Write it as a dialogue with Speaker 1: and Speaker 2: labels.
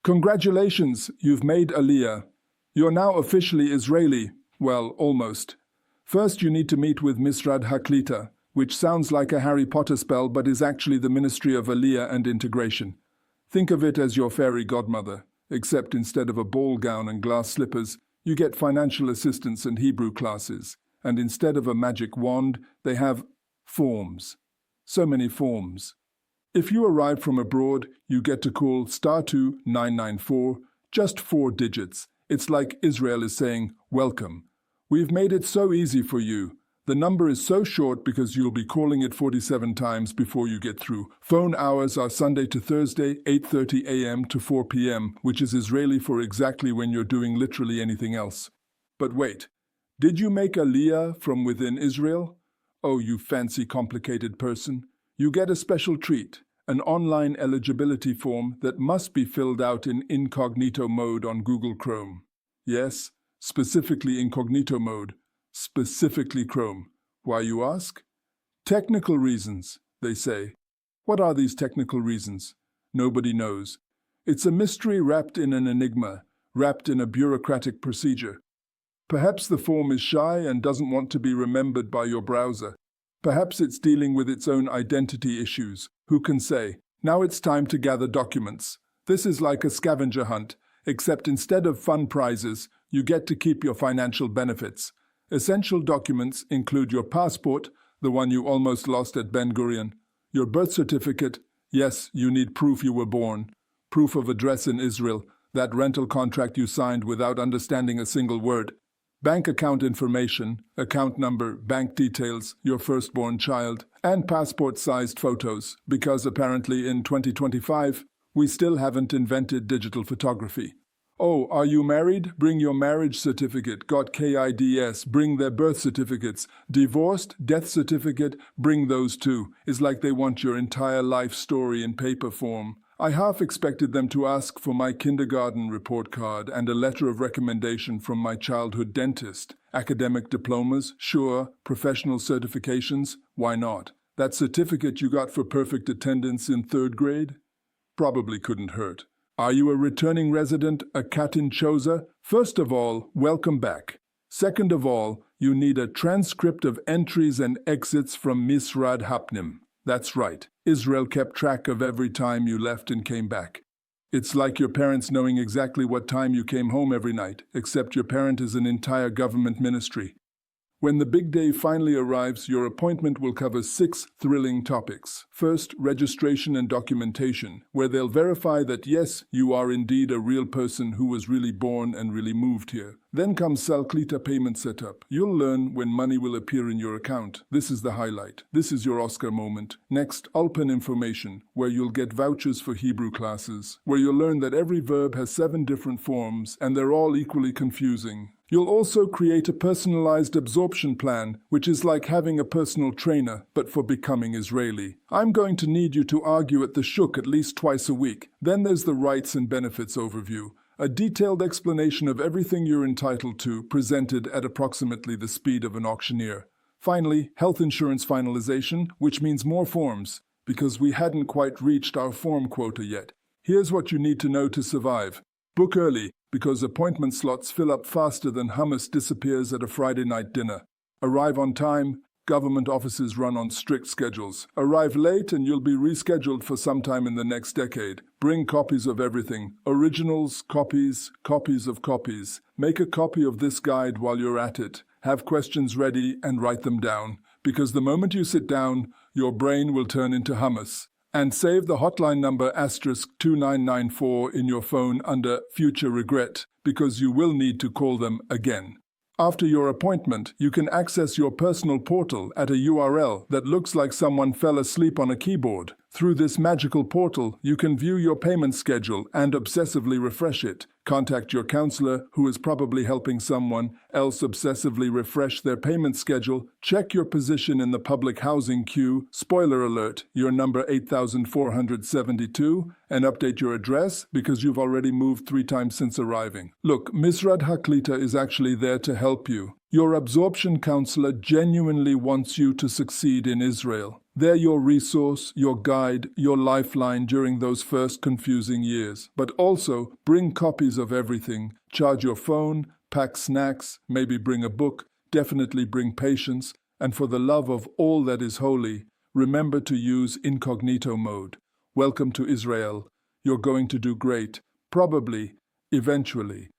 Speaker 1: Congratulations, you've made Aliyah. You're now officially Israeli. Well, almost. First you need to meet with Misrad Haklita, which sounds like a Harry Potter spell but is actually the Ministry of Aliyah and Integration. Think of it as your fairy godmother, except instead of a ball gown and glass slippers, you get financial assistance and Hebrew classes, and instead of a magic wand, they have forms. So many forms. If you arrive from abroad, you get to call *2994, just 4 digits. It's like Israel is saying, welcome. We've made it so easy for you. The number is so short because you'll be calling it 47 times before you get through. Phone hours are Sunday to Thursday, 8:30 a.m. to 4 p.m., which is Israeli for exactly when you're doing literally anything else. But wait, did you make Aliyah from within Israel? Oh, you fancy complicated person. You get a special treat, an online eligibility form that must be filled out in incognito mode on Google Chrome. Yes, specifically incognito mode, specifically Chrome. Why, you ask? Technical reasons, they say. What are these technical reasons? Nobody knows. It's a mystery wrapped in an enigma, wrapped in a bureaucratic procedure. Perhaps the form is shy and doesn't want to be remembered by your browser. Perhaps it's dealing with its own identity issues. Who can say? Now it's time to gather documents. This is like a scavenger hunt, except instead of fun prizes, you get to keep your financial benefits. Essential documents include your passport, the one you almost lost at Ben Gurion, your birth certificate, yes, you need proof you were born, proof of address in Israel, that rental contract you signed without understanding a single word, bank account information, account number, bank details, your firstborn child, and passport-sized photos, because apparently in 2025, we still haven't invented digital photography. Oh, are you married? Bring your marriage certificate. Got kids? Bring their birth certificates. Divorced? Death certificate? Bring those too. It's like they want your entire life story in paper form. I half expected them to ask for my kindergarten report card and a letter of recommendation from my childhood dentist. Academic diplomas? Sure. Professional certifications? Why not? That certificate you got for perfect attendance in 3rd grade? Probably couldn't hurt. Are you a returning resident, a Katin Chosa? First of all, welcome back. Second of all, you need a transcript of entries and exits from Misrad Haklita. That's right. Israel kept track of every time you left and came back. It's like your parents knowing exactly what time you came home every night, except your parent is an entire government ministry. When the big day finally arrives, your appointment will cover 6 thrilling topics. First, registration and documentation, where they'll verify that yes, you are indeed a real person who was really born and really moved here. Then comes Haklita payment setup. You'll learn when money will appear in your account. This is the highlight. This is your Oscar moment. Next, Ulpan information, where you'll get vouchers for Hebrew classes, where you'll learn that every verb has 7 different forms and they're all equally confusing. You'll also create a personalized absorption plan, which is like having a personal trainer, but for becoming Israeli. I'm going to need you to argue at the shuk at least twice a week. Then there's the rights and benefits overview, a detailed explanation of everything you're entitled to, presented at approximately the speed of an auctioneer. Finally, health insurance finalization, which means more forms, because we hadn't quite reached our form quota yet. Here's what you need to know to survive. Book early, because appointment slots fill up faster than hummus disappears at a Friday night dinner. Arrive on time, government offices run on strict schedules. Arrive late and you'll be rescheduled for some time in the next decade. Bring copies of everything. Originals, copies, copies of copies. Make a copy of this guide while you're at it. Have questions ready and write them down, because the moment you sit down, your brain will turn into hummus. And save the hotline number *2994 in your phone under Future Regret, because you will need to call them again. After your appointment, you can access your personal portal at a URL that looks like someone fell asleep on a keyboard. Through this magical portal, you can view your payment schedule and obsessively refresh it. Contact your counselor, who is probably helping someone else obsessively refresh their payment schedule. Check your position in the public housing queue. Spoiler alert, you're number 8472, and update your address because you've already moved 3 times since arriving. Look, Misrad Haklita is actually there to help you. Your absorption counselor genuinely wants you to succeed in Israel. They're your resource, your guide, your lifeline during those first confusing years. But also, bring copies of everything. Charge your phone, pack snacks, maybe bring a book, definitely bring patience, and for the love of all that is holy, remember to use incognito mode. Welcome to Israel. You're going to do great. Probably, eventually.